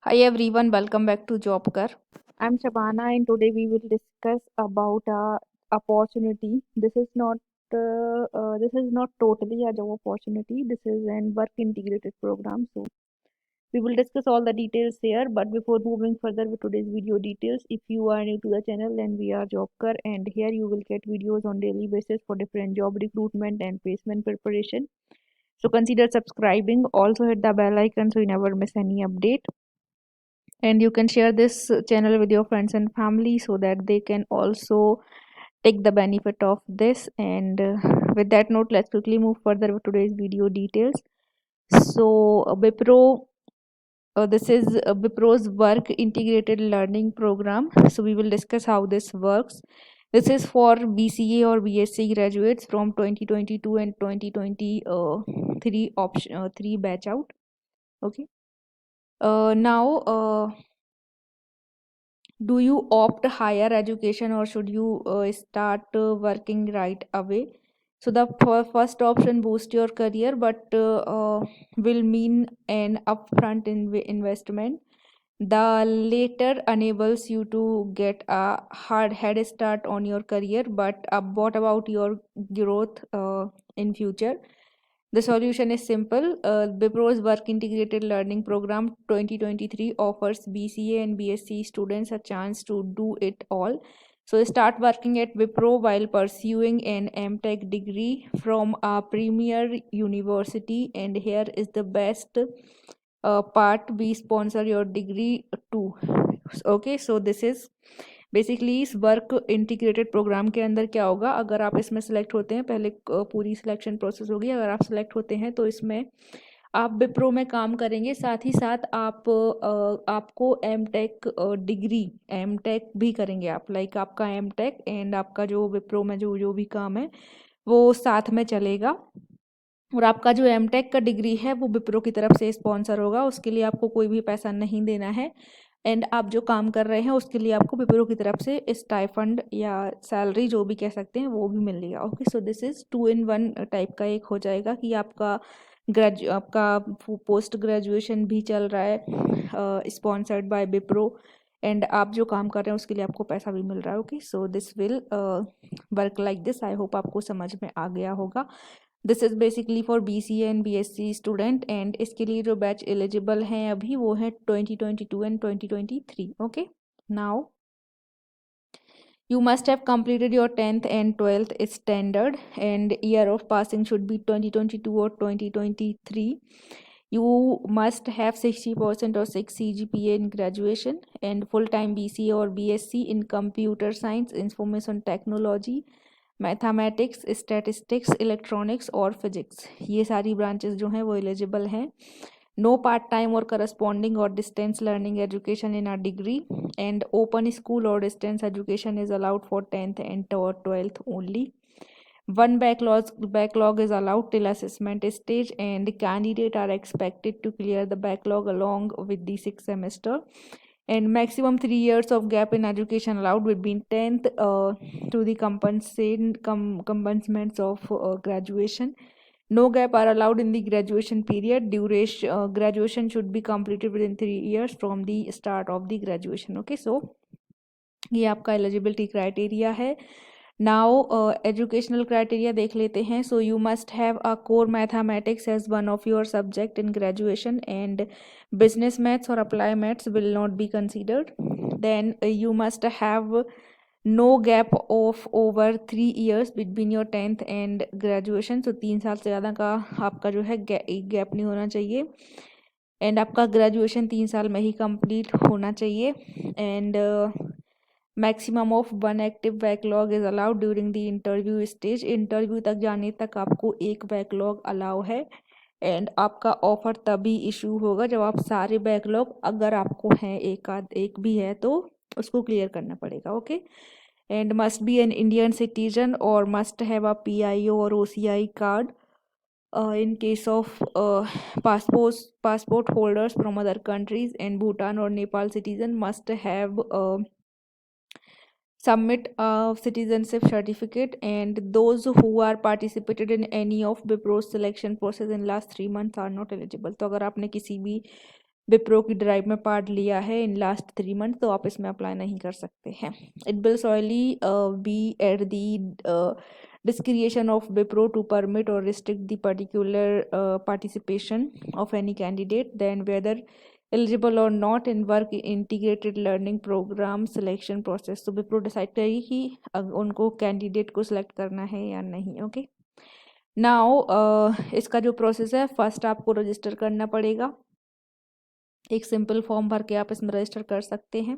Hi everyone, welcome back to Jobkar. I'm Shabana and today we will discuss about opportunity. This is not totally a job opportunity. This is an work integrated program. So we will discuss all the details here. But before moving further with today's video details, if you are new to the channel, then we are Jobkar and here you will get videos on daily basis for different job recruitment and placement preparation. So consider subscribing. Also hit the bell icon so you never miss any update, and you can share this channel with your friends and family so that they can also take the benefit of this. And with that note, let's quickly move further with today's video details. So Wipro, this is Wipro's work integrated learning program. So we will discuss how this works. This is for BCA or BSc graduates from 2022 and 2023 option 3 batch out. Okay. Now, do you opt higher education or should you start working right away? So the first option boost your career, but will mean an upfront investment. The later enables you to get a hard head start on your career, but what about your growth in future? The solution is simple. Wipro's Work Integrated Learning Program 2023 offers BCA and BSc students a chance to do it all. So start working at Wipro while pursuing an MTech degree from a premier university. And here is the best part: we sponsor your degree too. Okay, so this is basically इस work integrated programme के अंदर क्या होगा, अगर आप इसमें select होते हैं, पहले पूरी सिलेक्शन प्रोसेस होगी, अगर आप सेलेक्ट होते हैं तो इसमें आप विप्रो में काम करेंगे, साथ ही साथ आपको M tech degree M tech भी करेंगे आप, लाइक आपका एम टेक एंड आपका जो विप्रो में जो जो भी काम है वो साथ में चलेगा। और आपका जो एम टेक का डिग्री है वो विप्रो की तरफ से स्पॉन्सर होगा, उसके लिए आपको कोई भी पैसा नहीं देना है। एंड आप जो काम कर रहे हैं उसके लिए आपको विप्रो की तरफ से स्टाइफंड या सैलरी जो भी कह सकते हैं वो भी मिलेगा। Okay, so this is 2 in 1 type का एक हो जाएगा कि आपका पोस्ट ग्रेजुएशन भी चल रहा है स्पॉन्सर्ड बाय विप्रो, एंड आप जो काम कर रहे हैं उसके लिए आपको पैसा भी मिल रहा है। Okay, so this will work like this. I hope आपको समझ में आ गया होगा। This is basically for BCA and BSc student, and इसके लिए जो बैच एलिजिबल हैं अभी वो है 2022 and 2023। Okay, now you must have completed your 10th and 12th standard, and year of passing should be 2022 or 2023. You must have 60% or 6 CGPA in graduation, and full-time BCA or BSc in computer science, information technology, mathematics, statistics, electronics और physics, ये सारी branches जो हैं वो eligible हैं। No part time और correspondence और distance learning education in a degree, and open school और distance education is allowed for 10th and 12th only. One backlog is allowed till assessment stage, and candidate are expected to clear the backlog along with the 6th semester. And maximum 3 years of gap in education allowed between 10th to the commencements of graduation. No gap are allowed in the graduation period. Graduation should be completed within 3 years from the start of the graduation. Okay, so ये आपका eligibility criteria है। Now educational criteria देख लेते हैं। So you must have a core mathematics as one of your subject in graduation, and business maths और apply maths will not be considered. Then you must have no gap of over 3 years between your 10th and graduation. So 3 साल से ज़्यादा का आपका जो है एक gap नहीं होना चाहिए, एंड आपका ग्रेजुएशन 3 साल में ही कंप्लीट होना चाहिए। And maximum of 1 active backlog is allowed during the interview stage. Interview तक जाने तक आपको एक बैकलॉग अलाउ है, एंड आपका ऑफर तभी इशू होगा जब आप सारे बैकलॉग, अगर आपको हैं एक भी है तो उसको क्लियर करना पड़ेगा। Okay, and must be an Indian citizen और मस्ट हैव अ PIO और OCI card. In case of passport holders from other countries and Bhutan or Nepal citizen must have submit a citizenship certificate, and those who are participated in any of Wipro's selection process in last 3 months are not eligible. तो अगर आपने किसी भी विप्रो की drive में part लिया है in last 3 month, तो आप इसमें अप्लाई नहीं कर सकते हैं। It will solely be at the discretion of Wipro to permit or restrict the particular participation of any candidate, then whether eligible or not in work integrated learning program selection process। तो Wipro decide करेगी कि उनको candidate को select करना है या नहीं। Okay, now इसका जो प्रोसेस है, फर्स्ट आपको रजिस्टर करना पड़ेगा। एक सिंपल फॉर्म भर के आप इसमें रजिस्टर कर सकते हैं।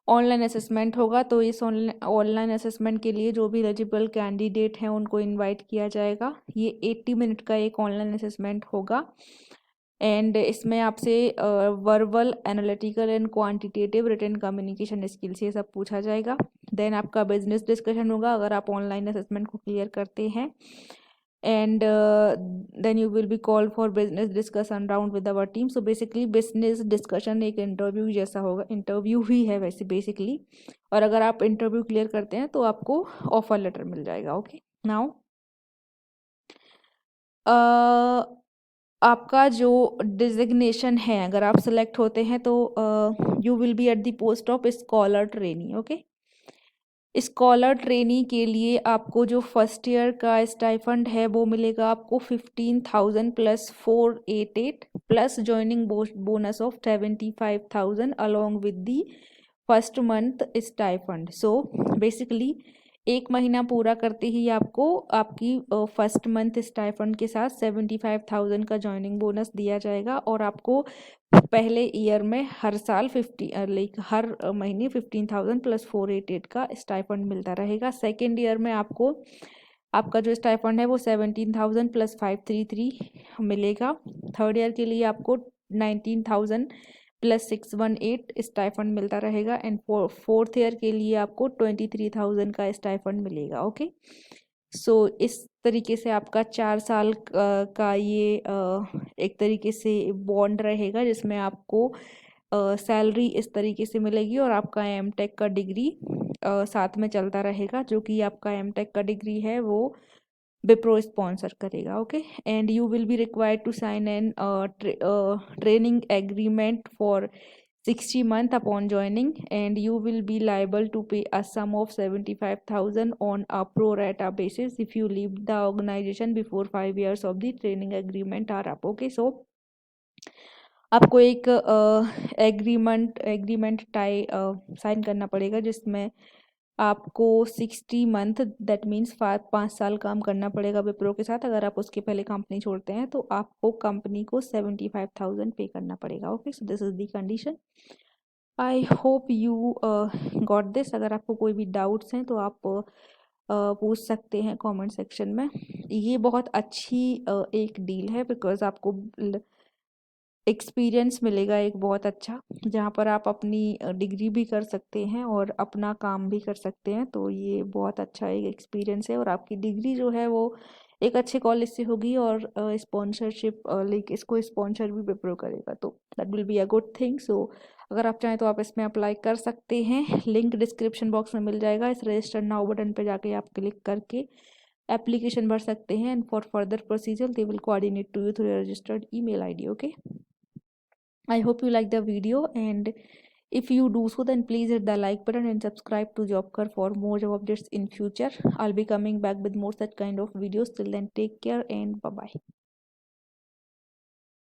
ऑनलाइन असेसमेंट होगा, तो इस ऑनलाइन असेसमेंट के लिए जो भी एलिजिबल कैंडिडेट हैं उनको इनवाइट किया जाएगा। ये 80 मिनट का एक ऑनलाइन असेसमेंट होगा एंड इसमें आपसे verbal, analytical and quantitative written communication skills ये सब पूछा जाएगा। देन आपका बिजनेस डिस्कशन होगा अगर आप ऑनलाइन असेसमेंट को क्लियर करते हैं, and then you will be called for business discussion round with our team। so basically business discussion एक इंटरव्यू जैसा होगा, इंटरव्यू ही है वैसे बेसिकली, और अगर आप इंटरव्यू क्लियर करते हैं तो आपको ऑफर लेटर मिल जाएगा। ओके, नाउ आपका जो डिजिग्नेशन है, अगर आप सेलेक्ट होते हैं तो you will B at the post of scholar trainee. Okay, scholar trainee के लिए आपको जो फर्स्ट ईयर का स्टाइफंड है वो मिलेगा आपको 15,000 plus 488 plus joining bonus of 75,000 along with the first month stipend. So basically 1 महीना पूरा करते ही आपको आपकी फर्स्ट मंथ स्टाइफंड के साथ 75,000 का ज्वाइनिंग बोनस दिया जाएगा, और आपको पहले ईयर में हर साल 50 हर महीने 15,000 प्लस 488 का स्टाइफंड मिलता रहेगा। सेकेंड ईयर में आपको आपका जो स्टाइफंड है वो 17,000 प्लस 533 मिलेगा। थर्ड ईयर के लिए आपको 19,000 प्लस 618 स्टाइफंड मिलता रहेगा एंड फोर्थ ईयर के लिए आपको 23,000 का स्टाइफंड मिलेगा। ओके, सो इस तरीके से आपका 4 साल का ये एक तरीके से बॉन्ड रहेगा जिसमें आपको सैलरी इस तरीके से मिलेगी, और आपका एमटेक का डिग्री साथ में चलता रहेगा, जो कि आपका एमटेक का डिग्री है वो विप्रो स्पॉन्सर करेगा। Okay, and you will be required to sign an training agreement for 60 months upon joining, and you will be liable to pay a sum of 75,000 on a pro rata basis if you leave the organization before 5 years of the training agreement are up। Okay, so आपको एक agreement tie sign करना पड़ेगा जिसमें आपको 60 month that means 5 साल काम करना पड़ेगा विप्रो के साथ। अगर आप उसके पहले कंपनी छोड़ते हैं तो आपको कंपनी को 75,000 पे करना पड़ेगा। Okay, so this is the condition. I hope you got this. अगर आपको कोई भी डाउट्स हैं तो आप पूछ सकते हैं कमेंट सेक्शन में। ये बहुत अच्छी एक डील है बिकॉज आपको एक्सपीरियंस मिलेगा एक बहुत अच्छा, जहाँ पर आप अपनी डिग्री भी कर सकते हैं और अपना काम भी कर सकते हैं। तो ये बहुत अच्छा एक एक्सपीरियंस है, और आपकी डिग्री जो है वो एक अच्छे कॉलेज से होगी, और स्पॉन्सरशिप लाइक इसको स्पॉन्सर भी विप्रो करेगा, तो that will be a good thing. So अगर आप चाहें तो आप इसमें अप्लाई कर सकते हैं। लिंक डिस्क्रिप्शन बॉक्स में मिल जाएगा। इस रजिस्टर नाउ बटन पे जाके आप क्लिक करके एप्लीकेशन भर सकते हैं, and for further procedure they will coordinate to you through registered email ID. Okay, I hope you like the video, and if you do so then please hit the like button and subscribe to JobCar for more job updates in future. I'll be coming back with more such kind of videos. Till then, take care and bye bye.